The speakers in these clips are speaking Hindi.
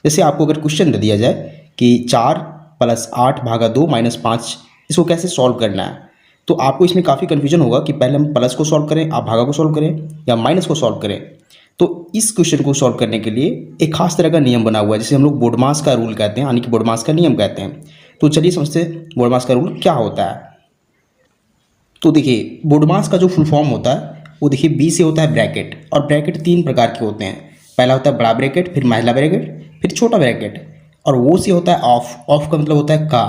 जैसे आपको अगर क्वेश्चन दे दिया जाए कि 4 + 8 भागा 2 - 5, इसको कैसे सॉल्व करना है, तो आपको इसमें काफ़ी कन्फ्यूजन होगा कि पहले हम प्लस को सॉल्व करें, आप भागा को सॉल्व करें या माइनस को सॉल्व करें। तो इस क्वेश्चन को सॉल्व करने के लिए एक खास तरह का नियम बना हुआ है, जिसे हम लोग बोडमास का रूल कहते हैं, यानी कि बोडमास का नियम कहते हैं। तो चलिए समझते हैं बोडमास का रूल क्या होता है। तो देखिए बोडमास का जो फुल फॉर्म होता है वो देखिए बी से होता है ब्रैकेट, और ब्रैकेट 3 प्रकार के होते हैं। पहला होता है बड़ा ब्रैकेट, फिर महिला ब्रैकेट, फिर छोटा ब्रैकेट, और वो से होता है ऑफ। ऑफ का मतलब होता है का,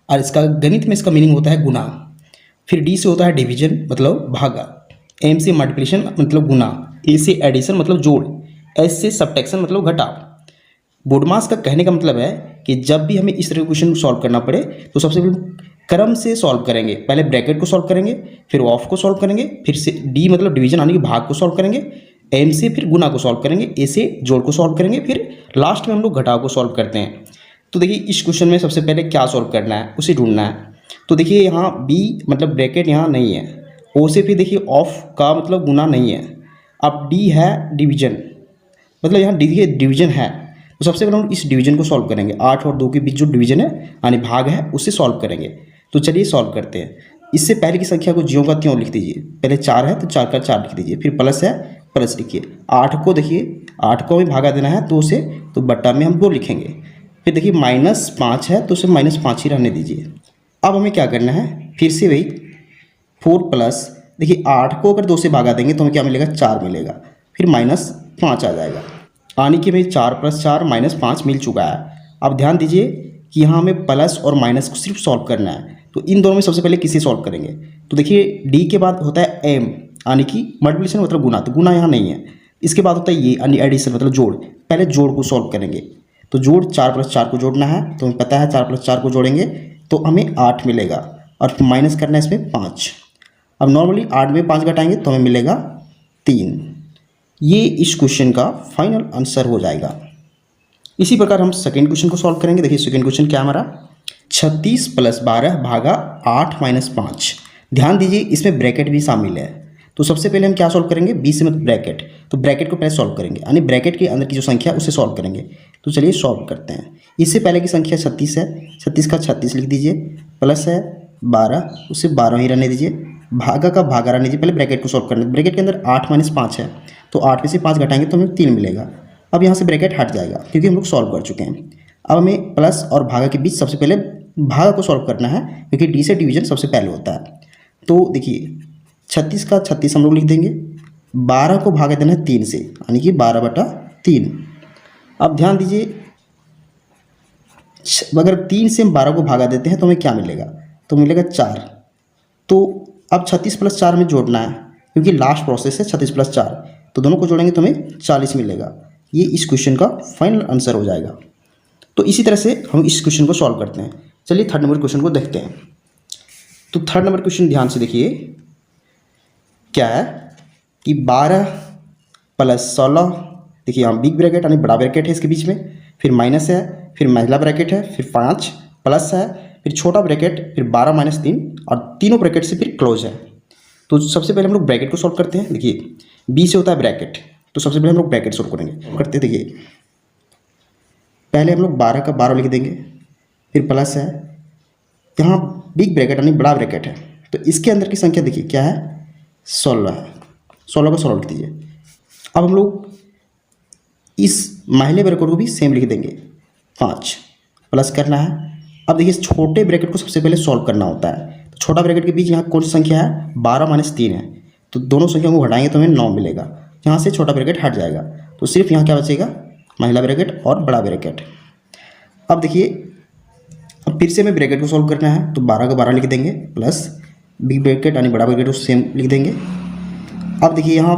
और इसका गणित में इसका मीनिंग होता है गुना। फिर डी से होता है डिवीजन मतलब भागा, एम से मल्टीप्लिकेशन मतलब गुना, ए से एडिशन मतलब जोड़, एस से सब्ट्रैक्शन मतलब घटाव। बोडमास का कहने का मतलब है कि जब भी हमें इस तरह के क्वेश्चन सॉल्व करना पड़े तो सबसे पहले क्रम से सॉल्व करेंगे। पहले ब्रैकेट को सॉल्व करेंगे, फिर ऑफ को सॉल्व करेंगे, फिर से डी मतलब डिवीजन यानी कि भाग को सॉल्व करेंगे, एम से फिर गुना को सॉल्व करेंगे, ए से जोड़ को सॉल्व करेंगे, फिर लास्ट में हम लोग घटाव को सॉल्व करते हैं। तो देखिए इस क्वेश्चन में सबसे पहले क्या सॉल्व करना है उसे ढूंढना है। तो देखिए यहाँ बी मतलब ब्रैकेट यहाँ नहीं है, ओ से फिर देखिए ऑफ का मतलब गुना नहीं है, अब डी है डिवीजन, मतलब यहाँ देखिए डिवीजन है। तो सबसे पहले हम इस डिवीजन को सॉल्व करेंगे, 8 और 2 के बीच जो डिवीजन है यानी भाग है उससे सॉल्व करेंगे। तो चलिए सॉल्व करते हैं। इससे पहले की संख्या को ज्यों का त्यों लिख दीजिए। पहले 4 है तो 4 का 4 लिख दीजिए, फिर प्लस है प्लस लिखिए। 8 को देखिए 8 को हमें भागा देना है 2 से, तो बट्टा में हम 2 लिखेंगे। फिर देखिए -5 है तो उसे -5 ही रहने दीजिए। अब हमें क्या करना है, फिर से वही 4 प्लस, देखिए 8 को अगर 2 से भागा देंगे तो हमें क्या मिलेगा, 4 मिलेगा, फिर -5 आ जाएगा, यानी कि भाई 4 + 4 -5 मिल चुका है। अब ध्यान दीजिए कि यहाँ हमें प्लस और माइनस को सिर्फ सॉल्व करना है। तो इन दोनों में सबसे पहले किसे सॉल्व करेंगे। तो देखिए डी के बाद होता है एम यानी कि मल्टीप्लिकेशन मतलब गुना, तो गुना यहाँ नहीं है। इसके बाद होता है ये यानी एडिशन मतलब जोड़, पहले जोड़ को सॉल्व करेंगे। तो जोड़ 4 + 4 को जोड़ना है, तो हमें पता है 4 + 4 को जोड़ेंगे तो हमें 8 मिलेगा, और फिर माइनस करना है इसमें 5। अब नॉर्मली 8 में 5 घटाएंगे तो हमें मिलेगा 3। ये इस क्वेश्चन का फाइनल आंसर हो जाएगा। इसी प्रकार हम सेकेंड क्वेश्चन को सॉल्व करेंगे। देखिए सेकेंड क्वेश्चन क्या हमारा, 36 + 12 भागा 8 - 5। ध्यान दीजिए इसमें ब्रैकेट भी शामिल है। तो सबसे पहले हम क्या सॉल्व करेंगे, बी से मतलब ब्रैकेट, तो ब्रैकेट को पहले सॉल्व करेंगे, यानी ब्रैकेट के अंदर की जो संख्या उसे सॉल्व करेंगे। तो चलिए सॉल्व करते हैं। इससे पहले की संख्या 36 है, 36 का 36 लिख दीजिए, प्लस है 12 उसे 12 ही रहने दीजिए, भागा का भागा रहने दीजिए। पहले ब्रैकेट को सॉल्व करना है, ब्रैकेट के अंदर 8 - 5 है, तो 8 में से 5 घटाएंगे तो हमें 3 मिलेगा। अब यहाँ से ब्रैकेट हट जाएगा क्योंकि हम लोग सॉल्व कर चुके हैं। अब हमें प्लस और भागा के बीच सबसे पहले भागा को सॉल्व करना है, क्योंकि डी से डिवीजन सबसे पहले होता है। तो देखिए 36 का 36 हम लोग लिख देंगे, 12 को भागा देना है 3 से, यानी कि 12/3। अब ध्यान दीजिए अगर 3 से हम 12 को भागा देते हैं तो हमें क्या मिलेगा, तो मिलेगा 4। तो अब 36 + 4 में जोड़ना है, क्योंकि लास्ट प्रोसेस है 36 + 4, तो दोनों को जोड़ेंगे तो हमें 40 मिलेगा। ये इस क्वेश्चन का फाइनल आंसर हो जाएगा। तो इसी तरह से हम इस क्वेश्चन को सॉल्व करते हैं। चलिए थर्ड नंबर क्वेश्चन को देखते हैं। तो थर्ड नंबर क्वेश्चन ध्यान से देखिए क्या है कि 12 + 16, देखिए यहाँ बिग ब्रैकेट यानी बड़ा ब्रैकेट है इसके बीच में, फिर माइनस है, फिर महिला ब्रैकेट है, फिर 5 प्लस है, फिर छोटा ब्रैकेट, फिर 12 - 3, और तीनों ब्रैकेट से फिर क्लोज है। तो सबसे पहले हम लोग ब्रैकेट को सॉल्व करते हैं। देखिए बी से होता है ब्रैकेट, तो सबसे पहले हम लोग ब्रैकेट सॉल्व करेंगे। करते देखिए पहले हम लोग 12 का 12 लिख देंगे, फिर प्लस है, यहाँ बिग ब्रैकेट यानी बड़ा ब्रैकेट है, तो इसके अंदर की संख्या देखिए क्या है, 16 है, 16 का 16 लिख दीजिए। अब हम लोग इस महिला ब्रैकेट को भी सेम लिख देंगे, 5 प्लस करना है। अब देखिए छोटे ब्रैकेट को सबसे पहले सॉल्व करना होता है। तो छोटा ब्रैकेट के बीच यहाँ कौन सी संख्या है, 12 - 3 है, तो दोनों संख्या को हटाएंगे तो हमें 9 मिलेगा। यहाँ से छोटा ब्रैकेट हट जाएगा, तो सिर्फ यहाँ क्या बचेगा, महिला ब्रैकेट और बड़ा ब्रैकेट। अब देखिए अब फिर से हमें ब्रैकेट को सॉल्व करना है, तो 12 का 12 लिख देंगे, प्लस बिग ब्रैकेट यानी बड़ा ब्रैकेट को सेम लिख देंगे। अब देखिए यहाँ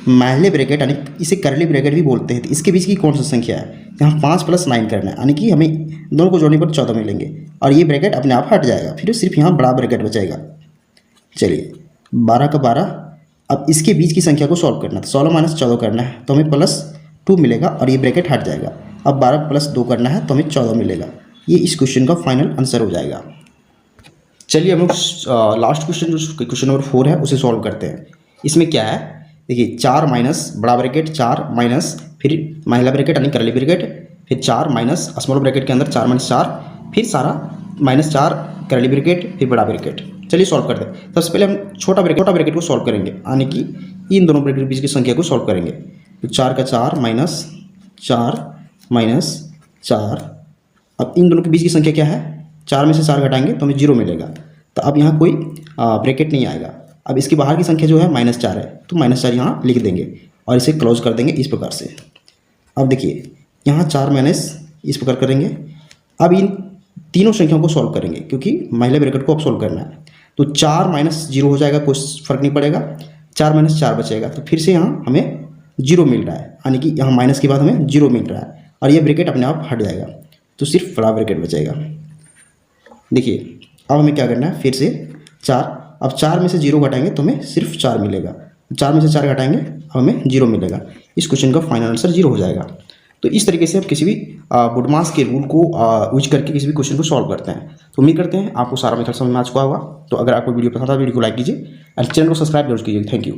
महिला ब्रैकेट यानी इसे करली ब्रैकेट भी बोलते हैं, तो इसके बीच की कौन सी संख्या है, यहाँ 5 + 9 करना है, यानी कि हमें दोनों को जोड़ने पर 14 मिलेंगे, और ये ब्रैकेट अपने आप हट जाएगा, फिर सिर्फ यहाँ बड़ा ब्रैकेट बचेगा। चलिए 12 का 12, अब इसके बीच की संख्या को सॉल्व करना है, तो 16 - 14 करना है, तो हमें +2 मिलेगा, और ये ब्रैकेट हट जाएगा। अब 12 + 2 करना है तो हमें 14 मिलेगा। ये इस क्वेश्चन का फाइनल आंसर हो जाएगा। चलिए हम लोग लास्ट क्वेश्चन जो क्वेश्चन नंबर 4 है उसे सॉल्व करते हैं। इसमें क्या है, देखिए 4 माइनस बड़ा ब्रैकेट 4 माइनस फिर महिला ब्रैकेट यानी करली ब्रैकेट फिर 4 माइनस स्मॉल ब्रैकेट के अंदर 4 माइनस 4, फिर सारा -4 करली ब्रैकेट, फिर बड़ा ब्रैकेट। चलिए सॉल्व करते हैं। सबसे पहले हम छोटा ब्रैकेट को सॉल्व करेंगे, यानी कि इन दोनों ब्रैकेट के बीच की संख्या को सॉल्व करेंगे। तो 4 का 4 माइनस 4। अब इन दोनों के बीच की संख्या क्या है, 4 में से 4 घटाएंगे तो हमें 0 मिलेगा। तो अब यहाँ कोई ब्रैकेट नहीं आएगा। अब इसके बाहर की संख्या जो है -4 है, तो -4 यहाँ लिख देंगे और इसे क्लोज कर देंगे इस प्रकार से। अब देखिए यहाँ 4 माइनस इस प्रकार करेंगे। अब इन तीनों संख्याओं को सॉल्व करेंगे, क्योंकि पहले ब्रैकेट को अब सॉल्व करना है। तो 4 माइनस 0 हो जाएगा, कुछ फर्क नहीं पड़ेगा। 4 माइनस 4 बचेगा, तो फिर से यहाँ हमें 0 मिल रहा है, यानी कि यहाँ माइनस के बाद हमें 0 मिल रहा है और ये ब्रैकेट अपने आप हट जाएगा, तो सिर्फ बड़ा ब्रैकेट बचेगा। देखिए अब हमें क्या करना है, फिर से 4, अब 4 में से 0 घटाएंगे तो हमें सिर्फ 4 मिलेगा। 4 में से 4 घटाएंगे अब हमें 0 मिलेगा। इस क्वेश्चन का फाइनल आंसर 0 हो जाएगा। तो इस तरीके से आप किसी भी बुडमास के रूल को यूज करके किसी भी क्वेश्चन को सॉल्व करते हैं। तो उम्मीद करते हैं आपको सारा मेथड समझ में आ चुका होगा। तो अगर आपको वीडियो पसंद आता है, वीडियो को लाइक कीजिए और चैनल को सब्सक्राइब जरूर कीजिए। Thank you.